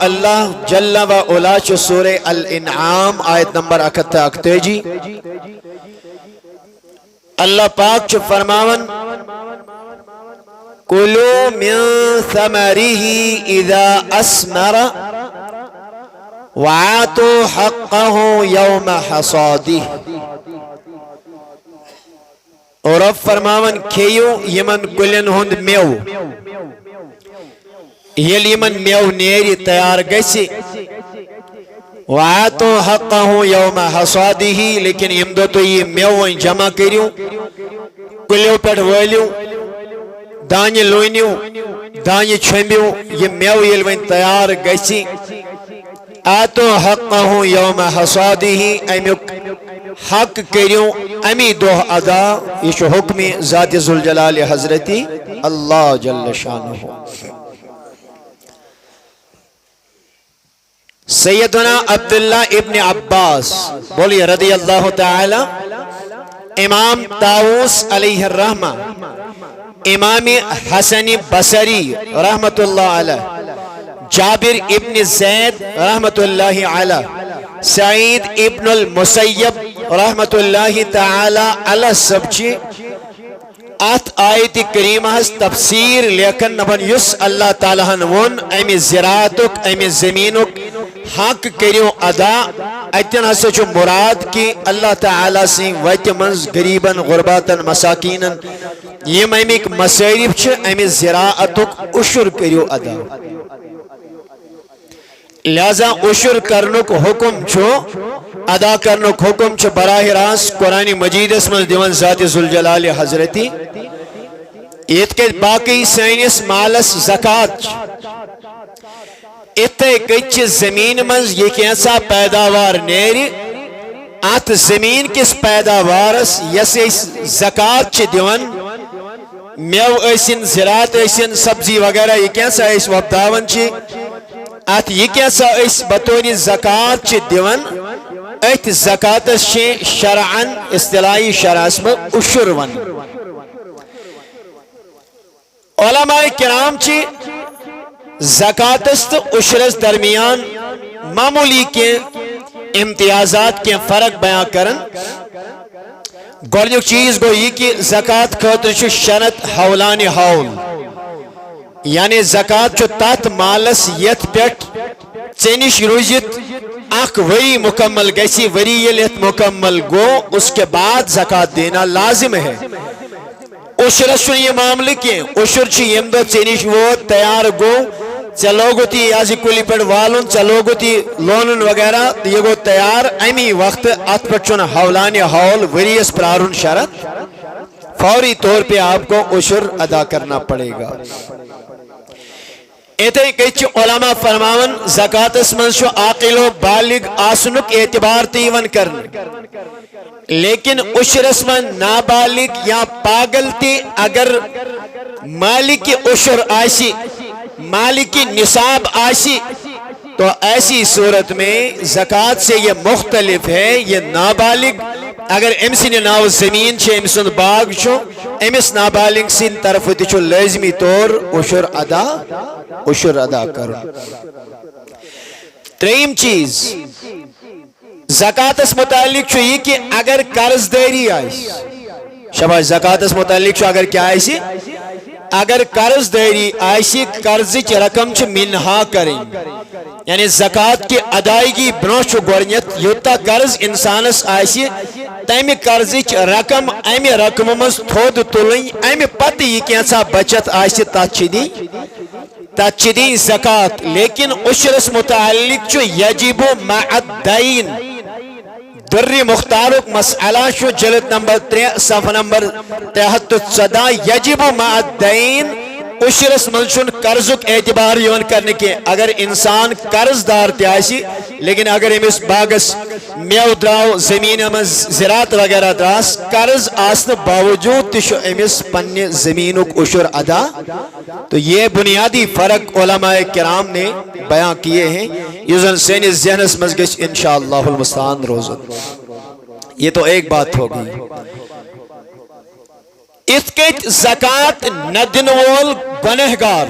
اللہ جل و علا چو سورہ الانعام آیت نمبر 38 اللہ پاک چو فرماون کلو من ثمره اذا اسمر وآتوا حقه یوم حصاده اور اب فرماون کھیو یمن کلن ہند میو یل یمن میو نیری تیار گسی وآتوا حقه یوم حصاده لیکن یم دو تو یہ میو جمع کریو کلیو پیٹ ولیو دانی لوینیو دانی چھمبیو یہ میو یل وین تیار گسی آتوا حقه یوم حصاده امیک حق کریو امی دو ادا یہ حکم ذات ذوالجلال حضرتی اللہ جل شانہ سیدنا عبداللہ ابن عباس بولیے رضی اللہ تعالی امام طاووس علیہ الرحمہ امام حسن بصری رحمت اللہ علیہ جابر ابن زید رحمت اللہ علیہ سعید ابن المسیب رحمت اللہ تعالی علیہ سبچی ات آیت کریمہ تفسیر لیکن نبن یس اللہ تعالیٰ ون امی زراعتک امی زمینک حق کریو ادا اتن ہسا چو مراد کی اللہ تعالیٰ سے ویت منز غریباً غرباتاً مساکیناً یم امیک مسائرف چھ امی زراعتک اشر کریو ادا لہذا اشر کرنک حکم چھو ادا کرنک حکم چھو براہ راست قرآن مجید اسمن دیون ذات ذوالجلال حضرتی ایت کے باقی سینس مالس زکاة اتے کچھ زمین منز یہ کیسا پیداوار نیری آت زمین کس پیداوارس یسی زکاة چھ دیون میو ایسن زراعت ایسن سبزی وغیرہ یہ کیسا ایس وابداون چھ آت یہ کیسا ایس بطوری زکاة چھ دیون ایت زکاة چھ شرعن اصطلاحی شرع اسم اشرون علماء کرام چھ زکاة اشرس درمیان معمولی کے امتیازات کے فرق بیان کرن گوڑنیک چیز گو یہ کہ زکاة خاطر چھ شرط حولان حول یعنی زکاة چھ تات مالس یت پیٹ چینش روزت اک وری مکمل گیسی وری یلیت مکمل گو اس کے بعد زکاة دینا لازم ہے اشرس چھ یہ معاملے کے اشر چھ یم دو چینش وہ تیار گو چلوگو تی یازی کلی پر والن چلوگو تی لونن وغیرہ یہ گو تیار امی وقت ات پر چون حولان حول وریس پرارن شرط فوری طور پہ آپ کو اشر ادا کرنا پڑے گا ایتے کچھ علماء فرماون زکاة اسمن شو عاقل و بالغ آسنک اعتبار تیون کرن لیکن اشر اسمن نابالغ یا پاگل تی اگر مالک اشر آسی مالک نصاب آسی تو ایسی صورت میں زکاة سے یہ مختلف ہے یہ نابالغ اگر امسن ناو زمین چھے امسن باغ چھو امس نابالغ سن طرف ہوتی چھو لازمی طور اشر ادا کرو تریم چیز زکاة اس متعلق چھو یہ کہ اگر قرض داری آئیس شباش زکاة اس متعلق چھو اگر کیا آئیسی اگر قرض داری آئیسی قرض کی رقم چھ منہا کریں یعنی زکاة کی ادائیگی برونش گورنیت یوتا قرض انسانس آئیسی تیمی قرض کی رقم ایمی رقم مز تھود تلیں ایمی پتی یہ کیسا بچت آئیسی تاچدین زکاة لیکن اشرس متعلق چو یجب مع الدین دری مختارک مسئلہ شو جلد نمبر 3 صفحہ نمبر 73 یجب مع الدین اشرس منشن قرضک اعتبار یون کرنے کے اگر انسان قرض دار تیاسی لیکن اگر امس باغس میو دراو زمین امس زراعت وغیرہ دراس قرض آسن باوجود تشو امس پنی زمینک اشر ادا تو یہ بنیادی فرق علماء کرام نے بیان کیے ہیں یہ سینی ذہنس مزگش انشاءاللہ المستعان روزن یہ تو ایک بات ہو گئی اس کے زکاة ندن وول گنہگار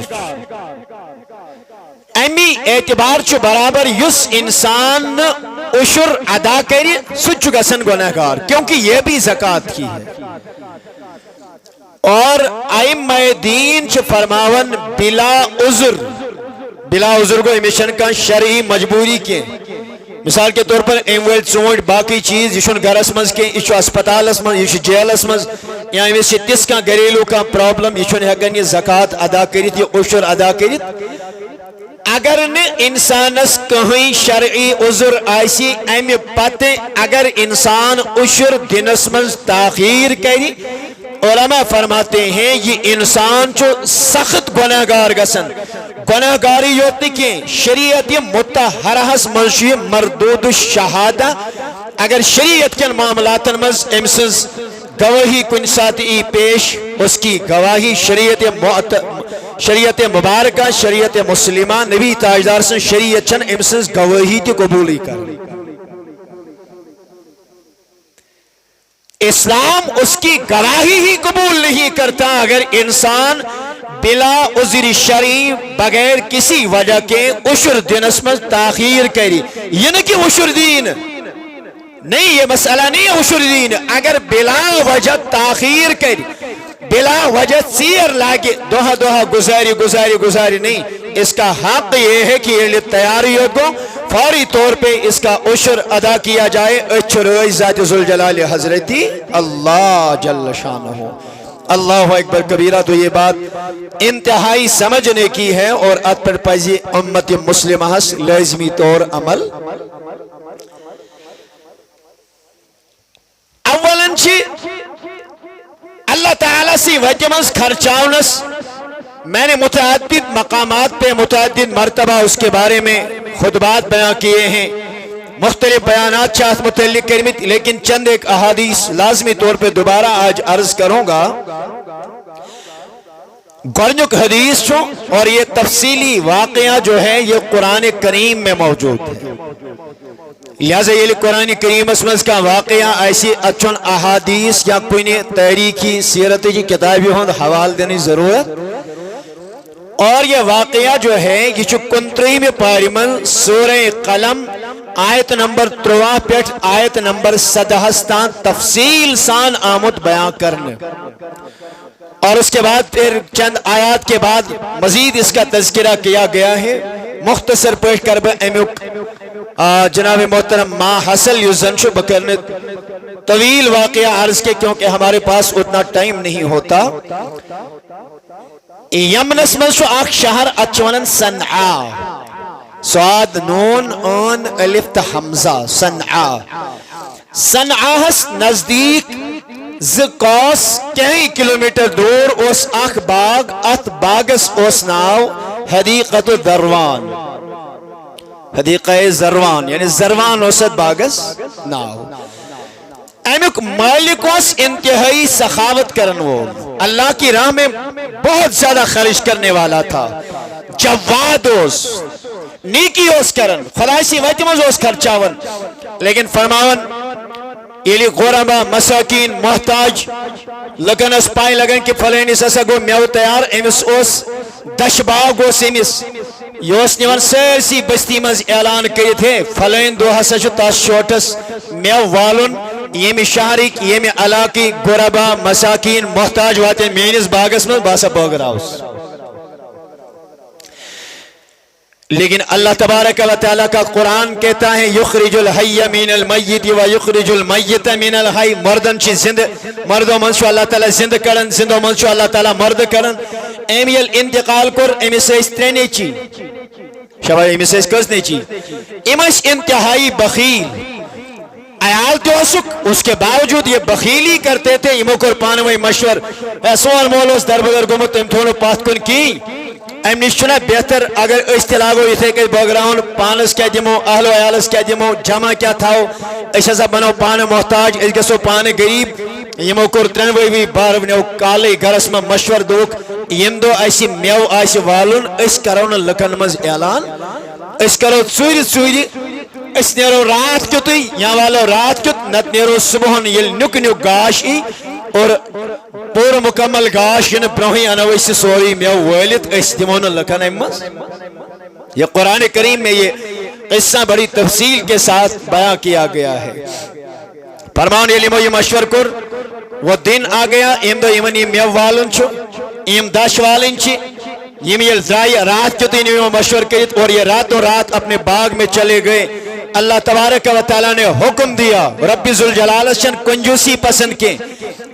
امی اعتبار چھ برابر یس انسان عشر ادا کری سچ گسن گناہگار، کیونکہ یہ بھی زکوٰۃ کی ہے۔ اور ائمہ دین چھ فرماون بلا عذر کو امیشن کا شرعی مجبوری کے، مثال کے طور پر ایمویل ژونٹ باقی چیز یہ گھرس مز کی، یہ اسپتالس مز، یہ جیلس مز، یا امس تس کھانا گھریلو کھانا پرابلم یہ ہیکن یہ زکوٰۃ ادا کرت، یہ عشر ادا کرت۔ اگر نہ انسانس کہیں شرعی عذر آسی امہ پتہ اگر انسان عشر دنس مز تاخیر کری، علماء فرماتے ہیں یہ انسان چو سخت گناہگار گسن، گناہگاری یوت کی شریعت متحرہس منشی مردود الشہادہ، اگر شریعت کے معاملات مز امسز گواہی کن ساتھ ای پیش، اس کی گواہی شریعت مبارکہ، شریعت مسلمہ، نبی تاجدار سے شریعت چن امسز گواہی تی قبولی کر۔ اسلام اس کی گواہی ہی قبول نہیں کرتا اگر انسان بلا عذر شرعی بغیر کسی وجہ کے عشر دنس میں تاخیر کری، یہ نہ کہ عشر دین نہیں، یہ مسئلہ نہیں ہے عشر دین، اگر بلا وجہ تاخیر کری، بلا وجہ سیر لاگے دوہا گزاری نہیں، اس کا حق یہ ہے کہ یہ تیاریوں کو فوری طور پہ اس کا عشر ادا کیا جائے۔ اچھرائی ذات ذوالجلال حضرتی اللہ جل شانہ، اللہ اکبر کبیرہ۔ تو یہ بات انتہائی سمجھنے کی ہے اور ات پر پزی امت مسلمہ لازمی طور عمل۔ اولاً اللہ تعالیٰ سی وجمز خرچاؤنس، میں نے متعدد مقامات پہ متعدد مرتبہ اس کے بارے میں خطبات بیان کیے ہیں، مختلف بیانات چاہت متعلق کرمت، لیکن چند ایک احادیث لازمی طور پہ دوبارہ آج عرض کروں گا۔ گرنک حدیث چھو اور یہ تفصیلی واقعہ جو ہے یہ قرآن کریم میں موجود ہے، لہذا یہ قرآن کریم اسمز کا واقعہ ایسی اچھن احادیث یا کوئی تاریخی سیرت کی کتابی ہوں حوال دینے ضرورت۔ اور یہ واقعہ جو ہے یہ چھو کنتری میں پاریمن سورہ قلم آیت نمبر 3 پیٹھ آیت نمبر 17 تفصیل سان آمد بیان کرنے، اور اس کے بعد پھر چند آیات کے بعد مزید اس کا تذکرہ کیا گیا ہے۔ مختصر پیش کرب امیک جناب محترم ما حاصل یوزنشو بکرنے طویل واقعہ عرض کے، کیونکہ ہمارے پاس اتنا ٹائم نہیں ہوتا۔ یمنس من شو آخ شہر اچونن صنعا، سواد نون اون الف تا حمزہ، صنعا، صنعاہس نزدیک زکوس کئی کلومیٹر دور اس آخ باغ، ات باغس اس ناو حدیقت دروان، حدیقہ زروان، یعنی زروان اوسط باغس ناو۔ امیک مالک اس انتہائی سخاوت کرن وہ، اللہ کی راہ میں بہت زیادہ خرچ کرنے والا تھا، جواد اس، نیکی اس کرن، خلاصی وجمز اس خرچاون، لیکن فرماون یہ غربا مساکین محتاج لگن اس پائیں لگن کہ فلین اس ایسا گو میو تیار، امس اس دش باغ اس امس یوس نیوان سرسی بستی مز اعلان کری تھے فلین دو حسا جو تاس شوٹس میو والن یمی شہرک یمی علاقی غربا مساکین محتاج واتے مینس باغس میں باسا بوگراؤس۔ لیکن اللہ تبارک و تعالیٰ کا قرآن کہتا ہے یخرج الحی من المیت و یخرج المیت من الحی، مردن چی زند مردو منشو اللہ تعالیٰ زند کرن، زندو منشو اللہ تعالیٰ مرد کرن۔ ایمیل انتقال کر ایمی سے استرینے چی شبہ ایمی سے اسکرسنے چی، ایمیش انتہائی بخیل عیال تو اسک، اس کے باوجود یہ بخیلی کرتے تھے۔ ایمو کر پانوئی مشور سوال مولوس در بگر گمت ام تھوڑو پات کن کی ام نشچنا بہتر اگر اشتلاغو یہ کہ بگراؤن پانس کیا دیمو اہل و عیالس کیا دیمو جمع کیا تھاو ایسا بنو پان محتاج اس گسو پان غریب یمو کور ترنوئی بھی بار ونیو کالی گرس میں مشور دوک یم دو ایسی میو ایسی والون اس کرون لکن مز اعلان اس کرو سوری سوری اس نیرو رات کیوں تی یا والو رات کیوں نت نیرو صبحن یل نک نیو گاش ای اور پور مکمل گاش ین بروہی انوی سے سوری میو والد اس دیمون لکن امز یہ قرآن کریم میں یہ قصہ بڑی تفصیل کے ساتھ بیان کیا گیا ہے. فرمان علم یہ مشور کر وہ دن آ گیا ام دو یمن یہ میو والن چھو یم دش والن چھ یم یل زائی رات کے دن یہ مشور کرت اور یہ راتوں رات اپنے باغ میں چلے گئے. اللہ تبارک و تعالیٰ نے حکم دیا رب ذوالجلال چن کنجوسی پسند کے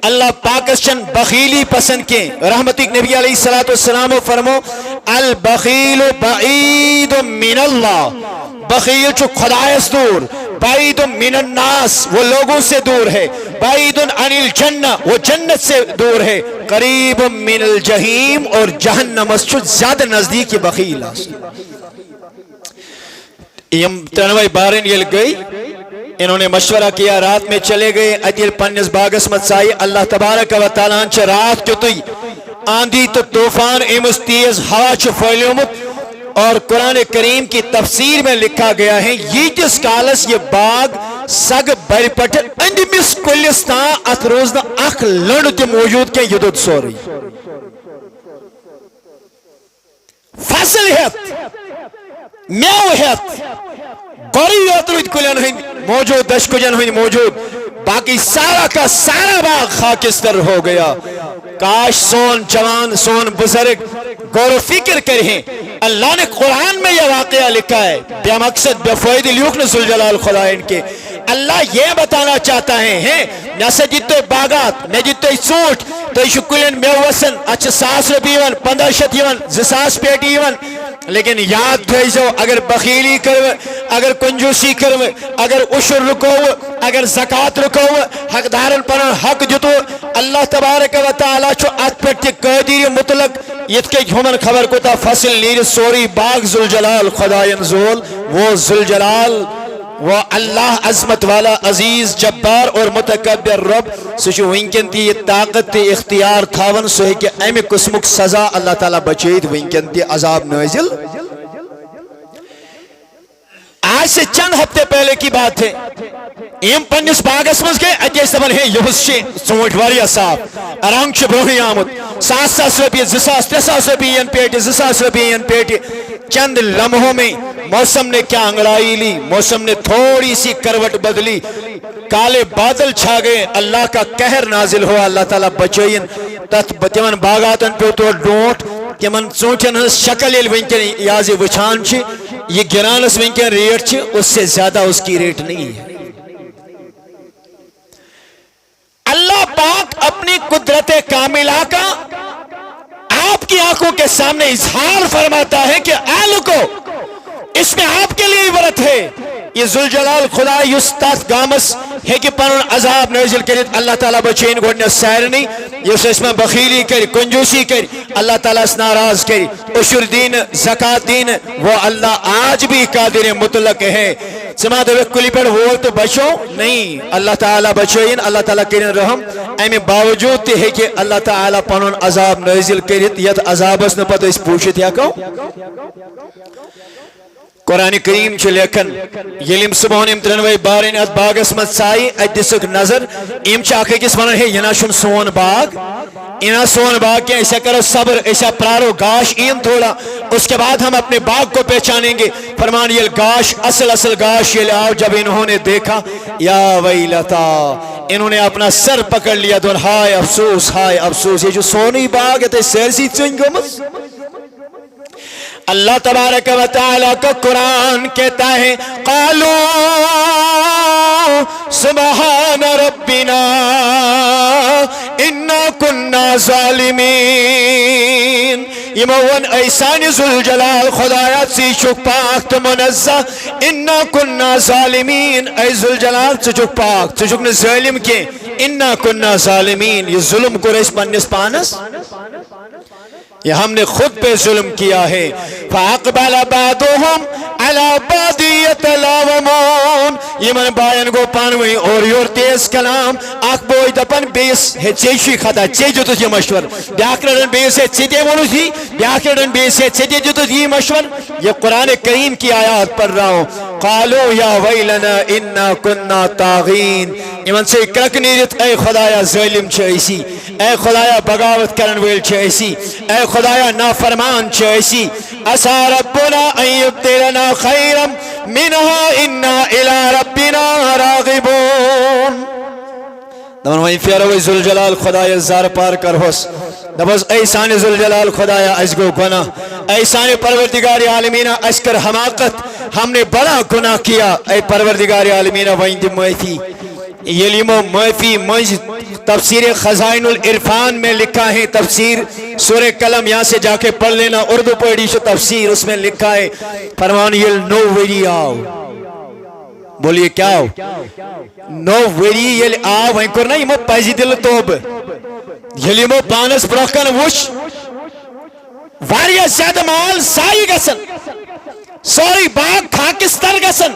اللہ پاکس چن بخیلی پسند کے. رحمتک نبی علیہ الصلوۃ والسلام فرمو البخیل بعید من اللہ بخیل چو خدایس دور بعید من الناس وہ لوگوں سے دور ہے بعید عن الجنہ وہ جنت سے دور ہے قریب من الجحیم اور جہنم چو زیادہ نزدیک بخیل. یم تنوی بارن یل گئی انہوں نے مشورہ کیا رات میں چلے گئے اتیل پنس باغس مت سائی اللہ تبارک و تعالیٰ چھ رات کیوں تھی آندھی تو طوفان امس تیز ہوا چھ پھیلیومت. اور قرآن کریم کی تفسیر میں لکھا گیا ہے یہ جس کالس یہ باغ سگ بری پٹ اندمس کلستان ات روزنا اخ لڑ تی موجود کے یدود سوری فصل ہیت میو ہیت گوری یوتروید کلین ہند موجود دشکجن ہند موجود باقی سارا کا سارا باغ خاکستر ہو گیا. کاش سون جوان سون بزرگ غور و فکر کریں. اللہ نے قرآن میں یہ واقعہ لکھا ہے بے مقصد بے فائدہ لیوکن ذوالجلال خدا ان کے. اللہ یہ بتانا چاہتا ہے نسا جتو باغات میں جتو ژوٗنٛٹھۍ تُہۍ چھِو کُلٮ۪ن مٮ۪وٕ وسان اَتھ چھِ 1,000 رۄپیہِ یِوان 1,500 یِوان 2,000 پیٹہِ یِوان لیکن یاد تھٲیزیو اگر بخیلی کرو اگر کنجوسی کرو اگر عشر رکو اگر زکات رکو حقدارن پنن حق دتو اللہ تبارک و تعالی چھو ات پہ قادر مطلق یت کے ہمن خبر کوتا فصل نیر سوری باغ ذوالجلال خدائن زول وہ ذوالجلال وہ اللہ عظمت والا عزیز جبار اور متکبر رب سو ونکن تی طاقت تی اختیار تھاون سو کہ امی قسمک سزا اللہ تعالی بچید ونکن تی عذاب نازل. آج سے چند ہفتے پہلے کی بات ہے یم پنس باغس مز گئے اتیس دپان ہے یہس ژوٗنٛٹھۍ واریاہ صاف رنگ چھ برونٛہٕے آمُت 1,000 رۄپیہِ 2,000 3,000 رۄپیہِ یِن پیٹہِ 2,000 رۄپیہِ یِن پیٹہِ. چند لمحوں میں موسم نے کیا انگڑائی لی موسم نے تھوڑی سی کروٹ بدلی کالے بادل چھا گئے اللہ کا قہر نازل ہوا. اللہ تعالیٰ بچائن تت تمن باغاتن پہ تو ڈونٹ تمن ژوٗنٛٹھٮ۪ن ہٕنٛز شکل ییٚلہِ ونکٮ۪ن یازِ وٕچھان چھِ یہ گرانس ونکٮ۪ن ریٹ چھِ اس سے زیادہ اس کی ریٹ نہیں ہے. اللہ پاک اپنی قدرت کاملہ کا آپ کی آنکھوں کے سامنے اظہار فرماتا ہے کہ آلکو اس میں آپ کے لیے عبرت ہے. یہ ذوالجلال خدا یس تات گامس ہے کہ پنن عذاب نازل کرت اللہ تعالیٰ بچین گوڑنے سیرنی یس اس میں بخیلی کر کنجوسی کر اللہ تعالیٰ اس ناراض کر عشر دین زکات دین وہ اللہ آج بھی قادر مطلق ہے. سما دو کلی پر وہ تو بچو نہیں اللہ تعالیٰ بچوین اللہ تعالیٰ کرن رحم امی باوجود تے ہے کہ اللہ تعالیٰ پنن عذاب نازل کرت یت عذابس نہ پتہ اس پوچھت یا کو. قرآن کریم چھ لیکن یلیم صبحن ام ترنوی بارن ات باغس مت سائی ات دسک نظر ام چھ اکھ کس ونن ہے ینا چھن سون باغ انا سون باغ کے ایسا کرو صبر ایسا پرارو گاش این تھوڑا اس کے بعد ہم اپنے باغ کو پہچانیں گے. فرمان یہ گاش اصل گاش یہ آؤ جب انہوں نے دیکھا یا ویلتا انہوں نے اپنا سر پکڑ لیا دون ہائے افسوس یہ جو سونی باغ ہے سیرسی چنگ گمس. اللہ تبارک و تعالیٰ کا قرآن کہتا ہے قالوا سبحان ربنا انا کننا ظالمین. یمون ایسان ذوالجلال خدایات سی چک پاک تو منزہ انا کننا ظالمین ای ذوالجلال چک پاک چک نے ظالم کے انا کننا ظالمین یہ ظلم کو رئیس پنس پانس یہ ہم نے خود پہ ظلم کیا ہے. فَأَقْبَلَ بَعْضُهُمْ عَلَى بَعْضٍ يَتَلَاوَمُونَ یمن باین گو پانوی اور یور تیز کلام اخ بوئی دپن بیس ہے چیشی خطا چی جتوس یہ مشور بیاک رڑن بیس ہے چیتے ونوس ہی بیاک رڑن بیس ہے چیتے جتوس یہ مشور یہ قرآن کریم کی آیات پڑھ رہا ہوں قالو یا ویلنا انا کننا طاغین یمن سے کرک نیرت اے خدایا ظالم چھے اے خدایا بغاوت کرن ویل چھے اے خدایا نافرمان چھے اسا ربنا ان یبدلنا خیرا منها انا الى ربنا راغبون دمن وہیں فیروی ذوالجلال خدایا زار پار کر ہوس دبس اے سانی ذوالجلال خدایا اس گو گناہ اے سانی پروردگار عالمین اس کر حماقت ہم نے بڑا گناہ کیا اے پروردگار عالمین وہیں دی معافی یلیمو معافی منج تفسیر خزائن العرفان میں لکھا ہے تفسیر سورہ قلم یہاں سے جا کے پڑھ لینا اردو پڑھی شو تفسیر اس میں لکھا ہے فرمان یل نو ویری آو بولیے کیا ہو نو ویری یل آو وہیں کرنا یہ مو پیزی دل توب یلی مو پانس بروکن وش واریا زیادہ مال سائی گسن سوری باغ خاکستر گسن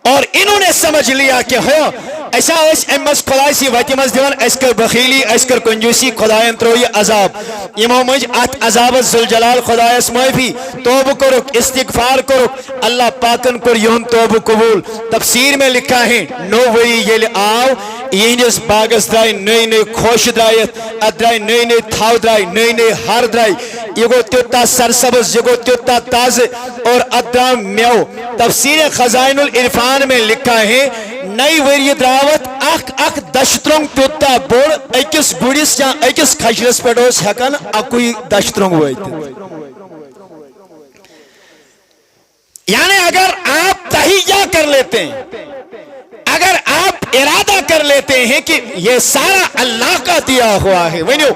اور انہوں نے سمجھ لیا کہ ہو ایسا اس امس خدای سی وتی مز دیون اس کر بخیلی اس کر کنجوسی خدایان تروی عذاب یمو مج ات عذاب ذوالجلال خدای اس معافی توبہ کرو استغفار کرو اللہ پاکن کر یون توبہ قبول تفسیر میں لکھا ہے نو وری یل آو یہ باغس درائے نئی نئی خوش درائیت ادرائی نئی نئی تھاو درائی نئی نئی ہار درائی یہ گو تیوتا سرسبز یہ گو تیوتا تاز اور ادرام میو تفسیر خزائن العرفان میں لکھا ہے نئی وری دراوت اخ دشترنگ تیوتا بوڑ ایکس گوڑیس یا ایکس خشرس پیڑوس ہکن اکوی دشترنگ ہوئی تھی یعنی اگر آپ تحیہ کر لیتے ہیں اگر آپ ارادہ کر لیتے ہیں کہ یہ سارا اللہ کا دیا ہوا ہے ونیو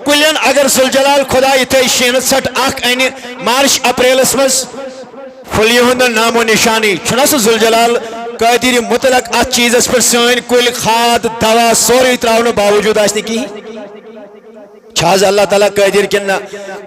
کلین اگر ذوالجلال خدای تے 66 اخ اینی مارچ اپریل اسمس فلیہند نام و نشانی چھنا سو ذوالجلال قادر مطلق اس چیز اس پر سوئن کل کھاد دوا سوری تراؤنو باوجود آسنے کی چھاز اللہ تعالیٰ قادر کننا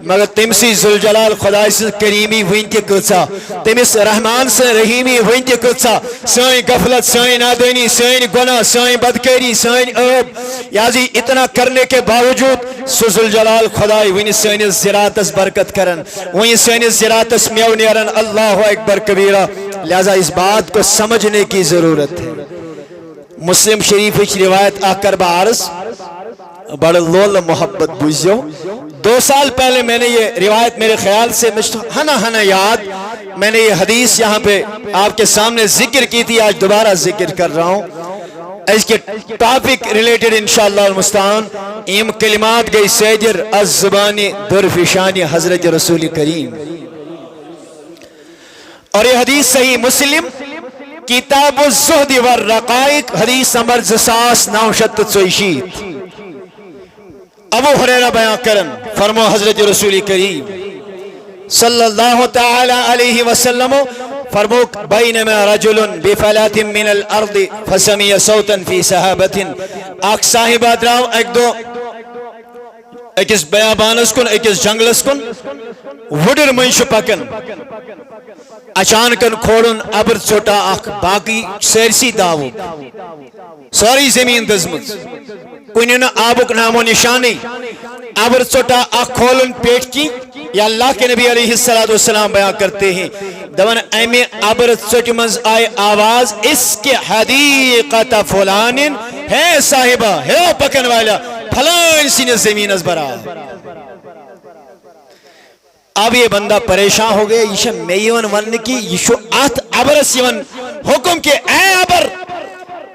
مگر تمسی ذوالجلال خدای سے کریمی وینتی کچھا تمس رحمان سے رحیمی وینتی کچھا سوئن غفلت سوئن نادینی سوئن گناہ سوئن بدکاری سوئن عیب یازی اتنا کرنے کے باوجود سو ذوالجلال خدای وین سوئن زراعتس برکت کرن وین سوئن زراعتس میو نیرن اللہ اکبر کبیرہ لہذا اس بات کو سمجھنے کی ضرورت ہے مسلم شریف اچھ روایت آکر بعرض بڑا لول محبت بوزیو 2 سال پہلے میں نے یہ روایت میرے خیال سے ہنا یاد میں نے یہ حدیث یہاں پہ آپ کے سامنے ذکر کی تھی آج دوبارہ ذکر کر رہا ہوں اس کے ٹاپک ریلیٹڈ انشاءاللہ المستعان ایم کلمات گئی سیجر از زبانی درفشانی حضرت رسول کریم اور یہ حدیث صحیح مسلم کتاب الزہد والرقائق حدیث نمبر 2960 ابو حریرہ بیان کرن فرمو حضرت رسول کریم صلی اللہ تعالی علیہ وسلم فرمو بینما رجل بفلات من الارض فسمی صوتا فی صحابت اک صاحبہ دراو ایک دو ایکس بیابانس کن ایکس جنگلس کن وڈر منش پکن اچانکن کھوڑن ابر چھوٹا اک باقی سیرسی داو سوری زمین دزمت کنین آبک نام و نشانی ابر چھوٹا اک کھولن پیٹ کی یا اللہ کے نبی علیہ السلام بیان کرتے ہیں دون ایمی ابر چھوٹی منز آئے آواز اس کے حدیقت فلان ہے صاحبہ ہے پکن والا پھلان سین زمین از برا اب یہ بندہ پریشان ہو گیا یہ میون ون کی یہ آت ابرس یون حکم کے اے ابر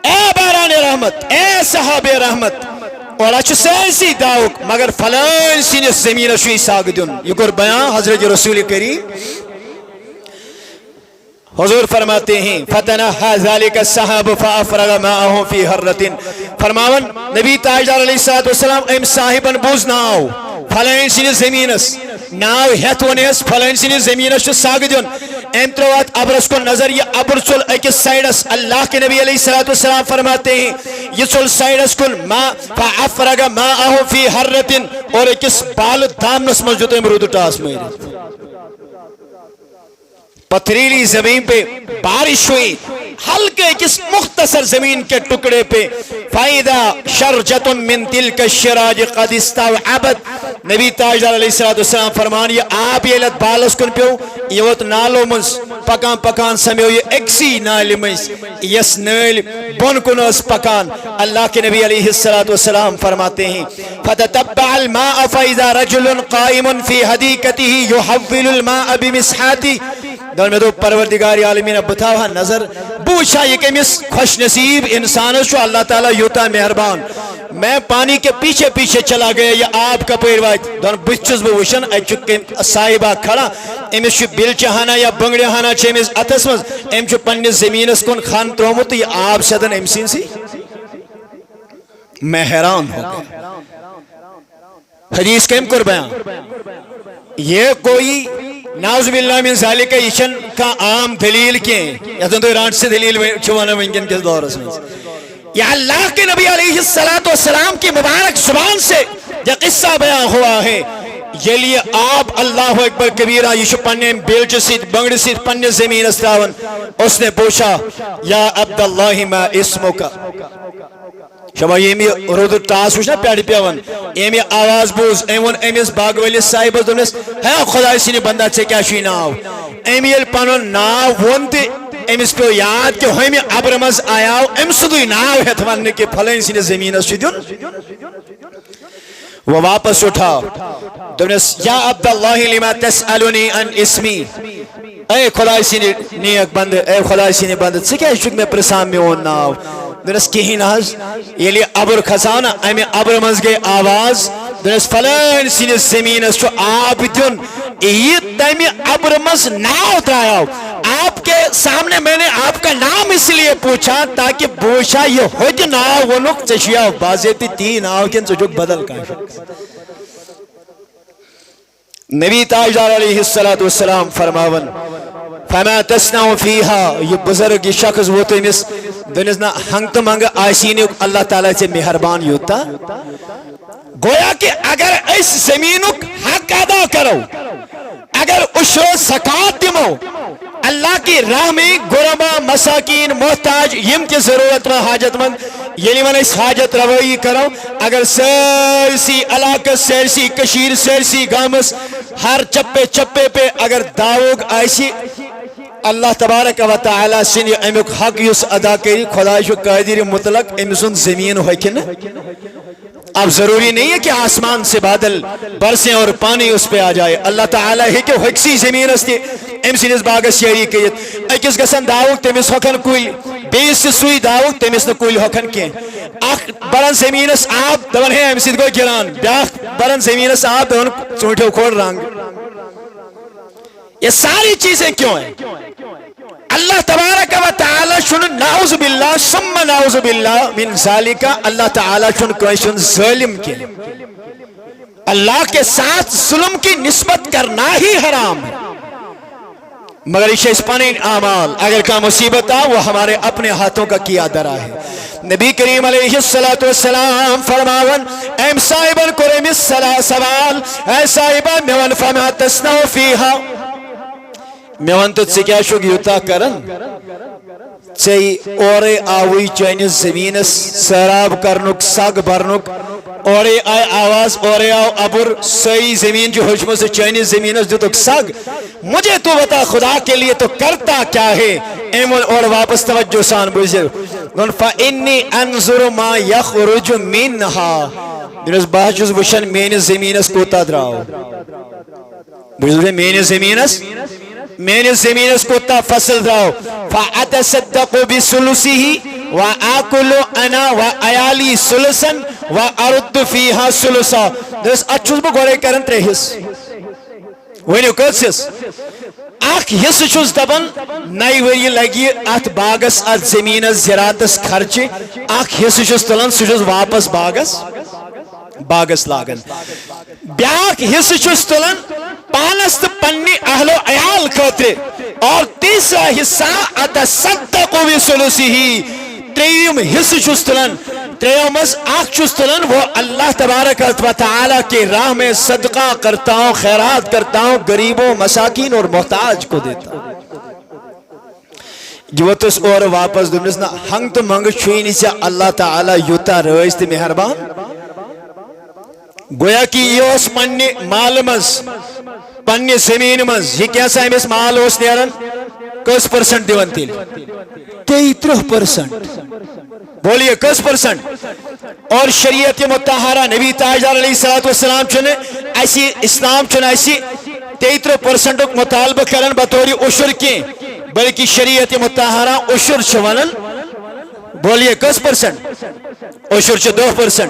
اے باران رحمت اے صحاب رحمت اور اچھ سیسی داؤک مگر فلان سین زمین شوی ساگ دن یہ گر بیان حضرت رسول کریم حضور فرماتے ہیں فتنہا ذالک الصحاب فافرغ معاہم فی حرت فرماون نبی تاجدار علیہ السلام ام صاحبن بوز ناو فلان سین زمینس ناو ہیت ونیس فلان سین زمینس چو ساگ دن ام تروات ابرس کو نظر یہ ابر چل ایک سائڈس اللہ کے نبی علیہ السلام فرماتے ہیں یہ چل سائڈس کن ما فافرغ معاہم فی حرت اور ایک بال دامنس مجھوتے امرود ٹاس میرے پتھریلی زمین پہ بارش ہوئی ہلکے کس مختصر زمین کے ٹکڑے پہ فائدہ شرجۃ من تلک الشراج قد استوعبت نبی تاجدار علیہ السلام فرمان یہ آپ یہ لت بالس کن پیو یہ وت نالو مز پکان پکان سمیو یہ اکسی نال مز یس نال بن کن اس پکان اللہ کے نبی علیہ السلام فرماتے ہیں فتتبع الماء فاذا رجل قائم في حديقته يحول الماء بمسحاته دون میں تو پروردگار عالمین بتاوا نظر بوشا یہ کمس خوش نصیب انسان شو اللہ تعالی یوتا مہربان میں پانی کے پیچھے پیچھے چلا گیا یہ آپ کا پیر وات دون بچس بہ وشن اچ صاحبہ کھڑا امس چھ بل چہانا یا بنگڑی ہانا چھ امس اتس مز ام چھ پنہ زمینس کن خان ترومت یہ آپ سدن ام سین سی میں حیران ہو گیا حدیث کم کر بیان یہ کوئی نعوذ باللہ من ذالک ایشن کا عام دلیل کے یا تو رانٹ سے دلیل چھوانا ونکن کس دور اس میں یا اللہ کے نبی علیہ السلام کی مبارک زبان سے یہ قصہ بیان ہوا ہے یہ لیے آپ اللہ اکبر کبیرہ یہ پنے بیلچ سیت بنگڑ سیت پنے زمین استراون اس نے پوچھا یا عبداللہ ما اسمکا شما یمی رود ٹاس وچنا پیڑ پیون یمی آواز بوز ایون ایمیس باغ ویلیس صاحب دونس ہے خدا سینی بندہ سے کیا شوی ناو ایمیل پانون ناو وونتی ایمیس پیو یاد کہ ہمی ابرمز آیاو ام سدوی ناو ہے تھواننے کے پھلین سینی زمین شدیون وہ واپس اٹھا دونس یا عبداللہ لما تسألونی ان اسمی اے خدا سینی نیک بند اے خدا سینی بند سے کیا شک میں پرسام میں اون ناو دنس کہیں ناز یہ لئے عبر خزانہ امی عبر مزگے آواز دنس فلان سین زمین اس چو آپ دیون یہ تیمی عبر مز ناو تراؤ آپ کے سامنے میں نے آپ کا نام اس لیے پوچھا تاکہ بوشا یہ ہوج ناو ونک چشیاؤ بازیتی تین آو کن سو جک بدل کاشا نبی تاجدار علیہ السلام فرماون فما تسنعو فیہا یہ بزرگ یہ شخص وہ تو امس دنس نا ہنگ تو منگ آسین اللہ تعالیٰ سے مہربان یوتا گویا کہ اگر اس زمینک حق ادا کرو اگر اشو زکاة دمو اللہ کی راہ میں غربا مساکین محتاج یم کی ضرورت میں حاجت مند یعنی من اس حاجت روئی کرو اگر سرسی علاقہ سرسی کشیر سرسی گامس ہر چپے چپے پہ اگر داوگ آئیسی اللہ تبارک و تعالی سن امیک حق یس ادا کری خدا شو قادر مطلق امسن زمین ہوئی کن اب ضروری نہیں ہے کہ آسمان سے بادل برسیں اور پانی اس پہ آ جائے اللہ تعالی ہے کہ حقسی زمین استی امسن اس باغ شیری کیت اکس گسن داوگ تمس ہوکن کوئی بیس سے سوئی داوگ تمس نہ کوئی ہوکن کی اخ برن زمین اس آپ دون ہے امسن کو گران بیاخ برن زمین اس آپ دون چونٹھو کھوڑ رنگ یہ ساری چیزیں کیوں ہیں اللہ تبارک و تعالی شن نعوذ باللہ ثم نعوذ باللہ من ذالک اللہ تعالی شن کوئی شن ظالم کے اللہ کے ساتھ ظلم کی نسبت کرنا ہی حرام ہے مگر اسے اسپانین اعمال اگر کا مصیبت آ وہ ہمارے اپنے ہاتھوں کا کیا درا ہے نبی کریم علیہ السلام فرماون ایم صاحبن کریم سوال اے صاحبہ میون فما تسنو فیہا میون تو کیا شک یوتا کرن چی اورے آوئی چینی زمینس سراب کرنک ساگ برنک اورے آئے آواز اورے آو ابر سی زمین جو حجموں سے چینی زمینس جو تک ساگ مجھے تو بتا خدا کے لیے تو کرتا کیا ہے ایمون اور واپس توجہ سان بزر فَإِنِّي أَنظُرُ مَا يَخْرُجُ مِنْهَا دنس باہجوز وشن مین زمینس کوتا دراؤ بزر مین زمینس میں نے زمین اس کو تا فصل دراؤ فَأَتَصَدَّقُ بِسُلُسِهِ وَآكُلُ أَنَا وَأَيَالِي سُلُسًا وَأَرُدُّ فِيهَا سُلُسًا دس اچھوز بو گوڑے کرن ترے حص وینیو کچھ حص اخ حص چوز دبن نئی وری لگی ات باغس ات زمین زراعتس خرچے اخ حص چوز تلن سچوز واپس باغس لاگن بیاک حص چوز تلن پانست پنی اہل و عیال کھوتے اور تیسرا حصہ اتصدقو بسلوسی تریم حصہ چستلن تریمس آخ چستلن وہ اللہ تبارک و تعالی کے راہ میں صدقہ کرتا ہوں خیرات کرتا ہوں غریبوں مساکین اور محتاج کو دیتا ہوں جوتس اور واپس دمس نا ہنگ تو منگ چھوئی نہیں سے اللہ تعالی یوتا رئیس تے مہربان گویا کہ یہ اس پنی مال مز پنی زمین مز یہ کیسا امس مال اس نیرن کس پرسنٹ دیون تیل 33%. بولیے کس پرسنٹ. اور شریعت مطہرہ نبی تاجدار علیہ السلام چنے ایسی اسلام چنے ایسی 33% مطالبہ کرن بطوری عشر کی بلکہ شریعت مطہرہ عشر چونن. بولیے کس پرسنٹ. عشر چھ 2%,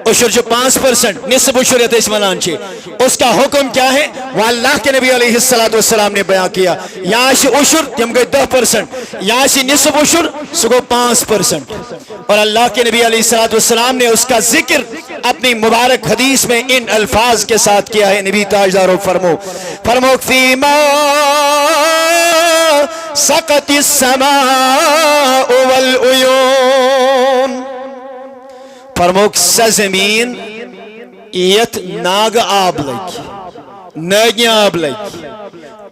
عشر چھ 5%, نصف عشر یہ اس منان چھے. اس کا حکم کیا ہے وہ اللہ کے نبی علیہ السلام نے بیان کیا. یہاں سے عشر تم گئی 10%, یہاں سے نصف عشر سگو 5%. اور اللہ کے نبی علیہ السلام نے اس کا ذکر اپنی مبارک حدیث میں ان الفاظ کے ساتھ کیا ہے. نبی تاجدارو فرمو فیما سقط السماء والعیون. فرموک سا زمین ایت ناگ آب لگی ناگی آب لگی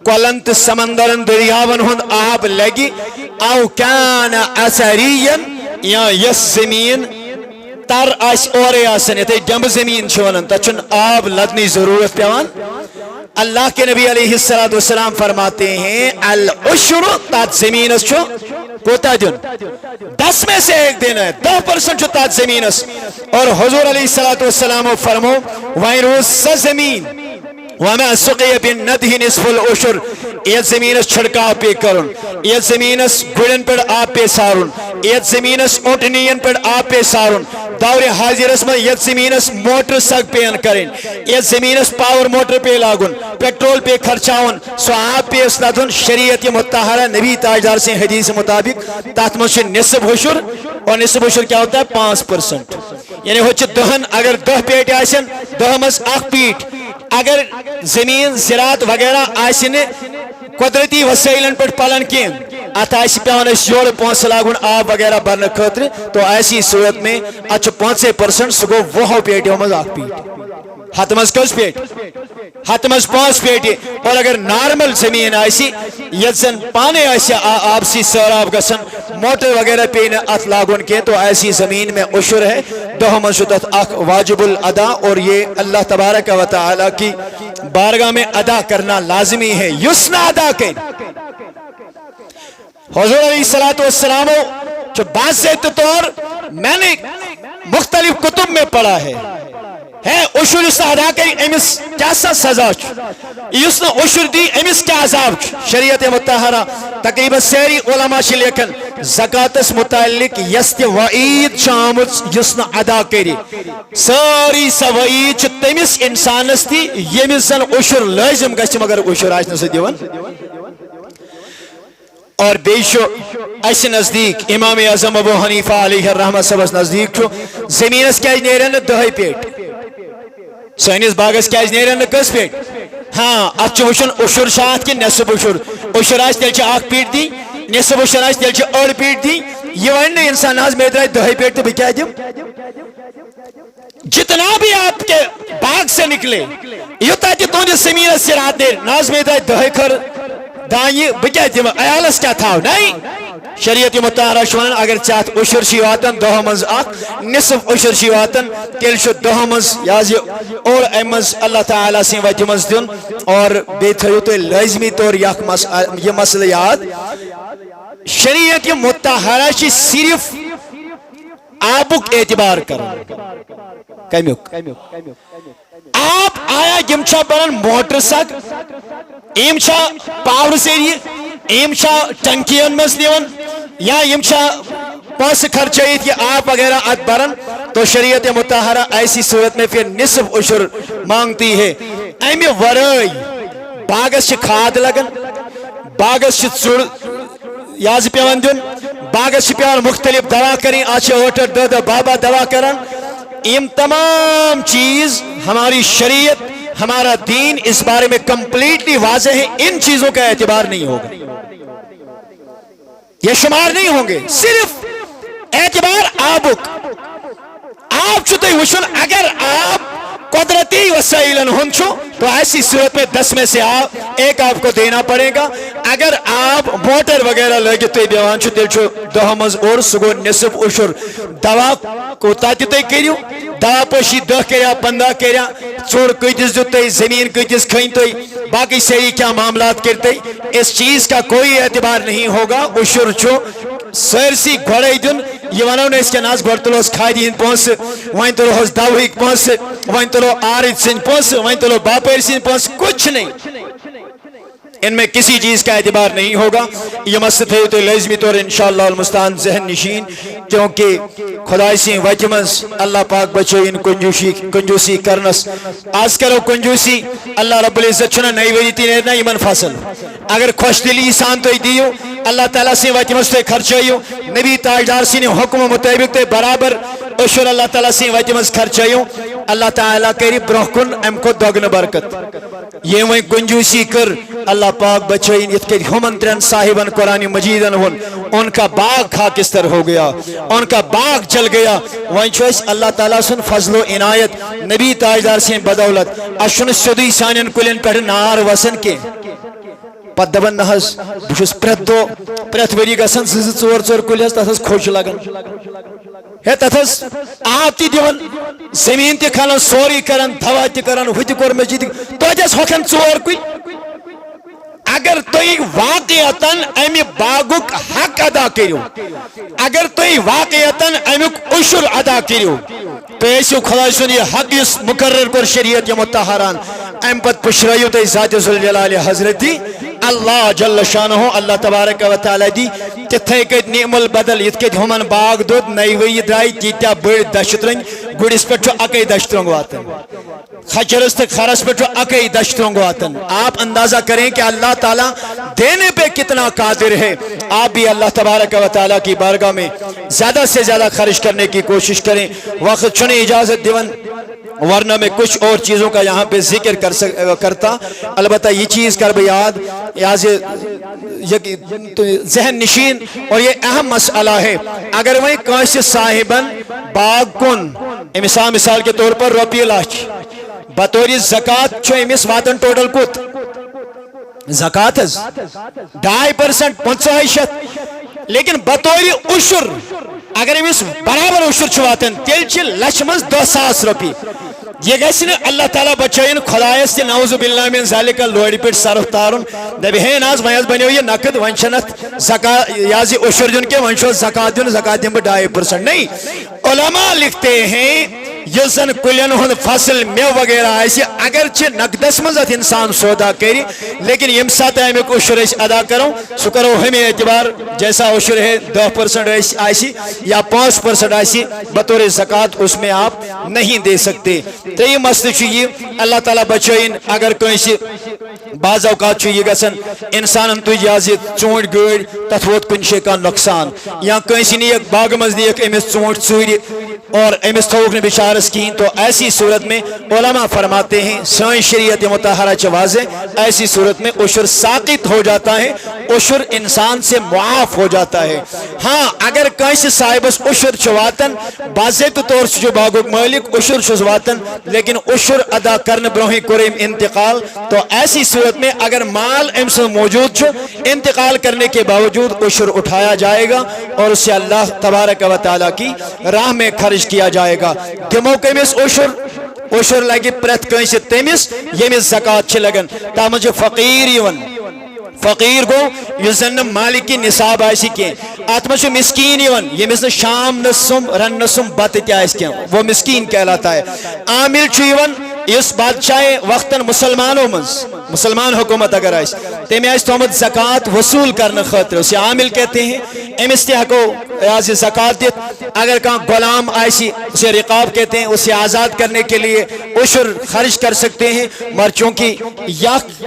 کولنت سمندرن دریاون ہند آب لگی او کان اثرین یا یس زمین تر آس اور آسن یہ ڈمب زمین چھونن تچن آب لگنی ضرورت پیوان. اللہ کے نبی علیہ السلام فرماتے ہیں العشر تات زمین اس چھو کوتا دن 10 میں سے 1 دن ہے 10% چھو تات زمین اس. اور حضور علیہ السلام فرمو وائروز سا زمین وما سقی بالندہ نصف العشر ایت زمین اس چھڑکاو پہ کرن ایت زمین اس گڑن پر آپ پہ سارن ایت زمین اس اونٹنین پر آپ پہ سارن دور حاضر اس میں ایت زمین اس موٹر سگ پہ کریں ایت زمین اس پاور موٹر پہ لاگن پیٹرول پہ خرچاون سو آپ پہ اس لدن. شریعت مطہرہ نبی تاجدار سے حدیث مطابق تاتمش نصف عشر اور نصف عشر کیا ہوتا ہے 5%. یعنی ہوچ دہن اگر 10 پیٹ آسن 10 مز 1 پیٹ اگر زمین زراعت وغیرہ آسن قدرتی وسائلن پر پلن کین ات آس پیان یور پونس لاگن آب وغیرہ برنے خاطر تو ایسی صورت میں اچھ 5% سہ گو 20 پیٹوں مز 1 پیٹ ہتھ مز کس پیٹ ہتھ مز 5 پیٹ. اور اگر نارمل زمین آسی یت زن پانے آسی آب سی سراب گسن موٹر وغیرہ پہ ات لاگن کے تو ایسی زمین میں عشر ہے 2 مز شدت اخ واجب الادا. اور یہ اللہ تبارک و تعالی کی بارگاہ میں ادا کرنا لازمی ہے. یسنا ادا کریں. حضور علیہ السلام جو باضابطہ طور میں نے مختلف کتب میں پڑھا ہے عشر اس ادا کریں امس کیا سزا اس نے عشر دی امس کیا عذاب. شریعت مطہرہ تقریباً سیری علماء سے لیکن زکاتس متعلق یست وعید شامت جس نے ادا کری ساری سوعید تمس انسانس تھی یمس زن عشر لازم گژھِ مگر عشر آس نہ دیوان. اور بیشو اس نزدیک امام اعظم ابو حنیفہ علیہ الرحمہ صبس نزدیک چھو زمینس کیا نیرن 2 پیٹ سینس باغس کیا نیرن کس پیٹ. ہاں اتھ وچن عشر شات کہ نصف عشر. عشر آس تیل 1 پیٹ دی نصف عشر آس تیل 8 پیٹ دی. یہ ون انسان آج میں درائے 2 پیٹ تو کیا دوں جتنا بھی آپ کے باغ سے نکلے یوتا کہ تم زمین سے رات دیر ناز میں درائے 2 کھر دائیں بکیا دوں ایالس کیا تھا نہیں. شریعت مطہرہ شوان اگر چاہت عشر چھ واتن 2 مز 1 نصف عشر چھ واتن تیل چھ 2 مز یاز اور امز اللہ تعالیٰ سے وجہ مز دن. اور بے تھیو تو لازمی طور یہ مسئلہ یاد شریعت مطہرہ چھ صرف آبک اعتبار کرن کمیوک آپ آیا یم چھا برن موٹر سگ یم چھا پاور سیری یم چھا ٹنکین مز دیون یا یم چھا پاس خرچائیت یہ آپ وغیرہ ات برن تو شریعت مطہرہ ایسی صورت میں پھر نصف عشر مانگتی ہے. امی ورائی باغس چھ کھاد لگن باغس چھ ژوڑ یاز پیوان دن باغس چھ پیوان مختلف دوا کریں آچھے اوٹر دادا بابا دوا کرن. یم تمام چیز ہماری شریعت ہمارا دین اس بارے میں کمپلیٹلی واضح ہے. ان چیزوں کا اعتبار نہیں ہوگا یہ شمار نہیں ہوں گے صرف اعتبار آبک. آپ چھتے وشن اگر آپ قدرتی وسائل ہنچو تو ایسی صورت میں 10 میں سے ایک آپ کو دینا پڑے گا. اگر آپ موٹر وغیرہ لگے تو بیوان چھو تیل چھو دہمز اور سگو نصف اشر دوا کو تاتی تے کریو دوا پوشی 10 کریا 15 کریا چوڑ کتس دیتے زمین کتس کھینتے باقی سری کیا معاملات کرتے اس چیز کا کوئی اعتبار نہیں ہوگا. اشر چھو سرسی گھڑائی دن یہ ونو نے اس کے ناس گھڑ تلو اس کھائی دین پونس وائن تلو اس داوہیک پونس وائن تلو آرد سن پونس وائن تلو باپر سن پونس کچھ نہیں ان میں کسی چیز کا اعتبار نہیں ہوگا. یہ مست ہے تو لازمی طور انشاءاللہ المستعان ذہن نشین کیونکہ خدای سی وجمز اللہ پاک بچے ان کنجوسی کرنس آج کرو کنجوسی اللہ رب العزت چھنا نئی وجی تین ایرنا ایمن فاصل اگر خوش دلی سان تو دیو اللہ تعالیٰ سے وجمز تے خرچائیو نبی تاجدار سی نے حکم مطابق تے برابر اشور اللہ تعالیٰ سے وجمز خرچائیو اللہ تعالیٰ کری برحکن ام کو دوگن برکت. یہ وہیں کنجوسی کر اللہ پاک بچائین ات کے ہمن ترین صاحبان قرآن مجیدن ہون ان کا باغ خاکستر ہو گیا ان کا باغ جل گیا. وہیں چوئس اللہ تعالیٰ سن فضل و عنایت نبی تاجدار سے بدولت اشن سدی سانین کلین پر نار وسن کے پت دبن نحس بچس پرت وری گسن ژور ژور کلیس تس کھوج لگن ہے تس آپ تی دیون زمین تی کھانا سوری کرن دوا تی کرن ہوتی کور مسجد تو جس ہوکن ژور کل اگر توئی واقعتاً امی باغک حق ادا کریو اگر توئی واقعتاً امیک عشر ادا کریو تو ایسیو خدای سن یہ حق اس مقرر کر شریعت یا متحران ام پت پشرائیو تے ذات ذوالجلال حضرتی اللہ جل شانہ اللہ تبارک و تعالی دی تتھے کت نعم البدل یت کت ہمن باغ دود نئی وی درائی تیتیا بڑ دشترنگ گڑس پہ چھو اکی دشترنگ واتن خچرس تک خرس پہ چھو اکی دشترنگ واتن. آپ اندازہ کریں کہ اللہ تعالیٰ دینے پہ کتنا قادر ہے. آپ بھی اللہ تبارک و تعالیٰ کی بارگاہ میں زیادہ سے زیادہ خرچ کرنے کی کوشش کریں. وقت چنے اجازت دیون ورنہ میں کچھ اور چیزوں کا یہاں پہ ذکر کرتا البتہ یہ چیز کر بھی یاد ذہن نشین اور یہ اہم مسئلہ ہے. اگر وہیں کانس صاحبن باغ کن مثال کے طور پر روپی لاچ بطور زکاة چھو امس واتن ٹوٹل کت زکاة 2.5% 500 لیکن بطور عشر اگر امس برابر عشر چھو واتن تیل چھ لچ مز 2,000 روپی یہ گیسی نے اللہ تعالیٰ بچائین خدایست نعوذ باللہ من ذالک لوڑی پیٹ صرف تارن دبی ہے ناز ویاز بنیو یہ نقد ونشنت یازی عشر جن کے ونشو زکاة دن زکاة دن پر 2.5% نہیں. علماء لکھتے ہیں یہ زن کلین ہن فصل میں وغیرہ ایسی اگرچہ نقدس مزت انسان سودا کری لیکن یم ساتھ میں کو عشر ادا کروں سو کرو ہمیں اعتبار جیسا عشر ہے 10% ایسی یا 5% ایسی بطور زکاة اس میں آپ نہیں دے سکتے. تو یہ مسئلہ چاہیے اللہ تعالیٰ بچائین اگر کوئی بعض اوقات چاہیے گسن انسان تو اجازت چونٹ گڑ تت ووت کنشے کا نقصان یا کسی نے ایک باغ مزدی ایک امس چونٹ چوری اور امس تھوک نے بچارس کی تو ایسی صورت میں علماء فرماتے ہیں سائن شریعت مطہرہ واضح ایسی صورت میں عشر ساقط ہو جاتا ہے عشر انسان سے معاف ہو جاتا ہے. ہاں اگر کسی صاحب عشر چواتن باضابطہ طور سے جو باغ مالک عشر چواتن لیکن عشر ادا کرنے برہی کریم انتقال تو ایسی صورت میں اگر مال امس موجود چھو انتقال کرنے کے باوجود عشر اٹھایا جائے گا اور اسے اللہ تبارک و تعالیٰ کی راہ میں خرچ کیا جائے گا. دمو کمس عشر لگی پرت کنس تمس یمس زکاة لگن تمج فقیر یون فقیر گو یہ زن مالکی نصاب آئیسی کیں ات میں مسکین یون یمس شام نسم رن نسم بت تیس کیں وہ مسکین کہلاتا ہے. عامل چیون اس بادشاہ وقتاً مسلمانوں مسلمان حکومت اگر آئیس تیمی آئیس تومت زکاة وصول کرنے خاطر اسے عامل کہتے ہیں. امس تہ کو ایازی زکاة دیت اگر کہاں غلام آئیسی اسے رقاب کہتے ہیں اسے آزاد کرنے کے لیے عشر خرچ کر سکتے ہیں. مر چونکہ یک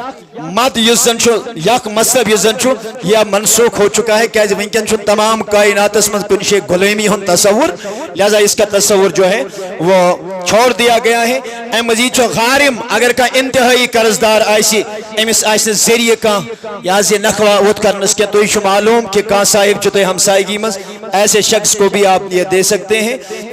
مد یزن چھو یک مذہب یزن چھو یا منسوخ ہو چکا ہے کہ ونکن چھو تمام کائنات اس میں کنشے غلامی ہن تصور لہذا اس کا تصور جو ہے وہ چھوڑ دیا گیا ہے. مزید چھو غارم اگر کا انتہائی قرضدار آئیسی امس آئیسی ذریعے کا یازی نخوہ اوت کرنس کے تو یہ معلوم کہ کہاں صاحب جو تو ہمسائیگی مز ایسے شخص کو بھی آپ یہ دے سکتے ہیں